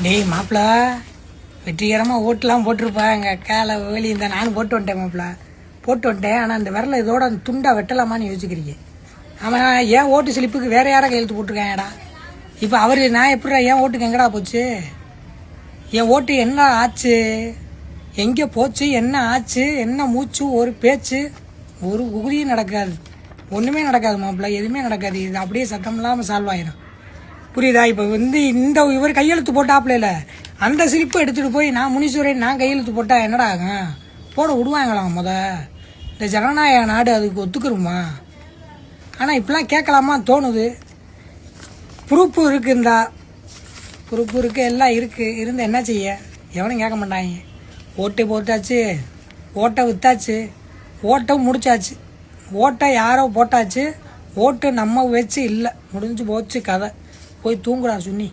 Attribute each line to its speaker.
Speaker 1: டேய் மாப்பிள்ள வெற்றிகரமாக ஓட்டுலாம் போட்டிருப்பேன் எங்கள் அக்காவில் வேலி இந்த நானும் போட்டு வந்துட்டேன் மாப்பிள்ள போட்டு வந்துட்டேன். ஆனால் அந்த விரலை இதோட அந்த துண்டை வெட்டலாமான்னு யோசிக்கிறீங்க. அவன் ஏன் ஓட்டு ஸ்லிப்புக்கு வேறு யாரை கையெழுத்து போட்டிருக்காங்கடா. இப்போ அவர் நான் எப்படிடா என் ஓட்டுக்கு எங்கடா போச்சு? என் ஓட்டு என்ன ஆச்சு, எங்கே போச்சு, என்ன ஆச்சு, என்ன மூச்சு, ஒரு பேச்சு, ஒரு உகுதியும் நடக்காது, ஒன்றுமே நடக்காது மாப்பிள்ள, எதுவுமே நடக்காது. இது அப்படியே சத்தம் இல்லாமல் சால்வ் ஆயிடும். புரியுதா? இப்போ இந்த இவர் கையெழுத்து போட்டாப்புல இல்லை, அந்த ஸ்லிப்பை எடுத்துகிட்டு போய் நான் முனீஸ்வரன் நான் கையெழுத்து போட்டால் என்னடா ஆகும்? போட விடுவாங்களாம் இந்த ஜனநாயக நாடு அதுக்கு ஒத்துக்குருமா? ஆனால் இப்படிலாம் கேட்கலாமா தோணுது. ப்ரூஃப் இருக்குந்தா, ப்ரூஃப் இருக்குது, எல்லாம் இருக்குது, இருந்து என்ன செய்ய? எவனும் கேட்க மாட்டாங்க. ஓட்டு போட்டாச்சு, ஓட்டை விற்றாச்சு, ஓட்டை முடிச்சாச்சு, ஓட்டை யாரோ போட்டாச்சு, ஓட்டு நம்ம வச்சு இல்லை, முடிஞ்சு போச்சு கதை. போய் தூங்குறா சுன்னி.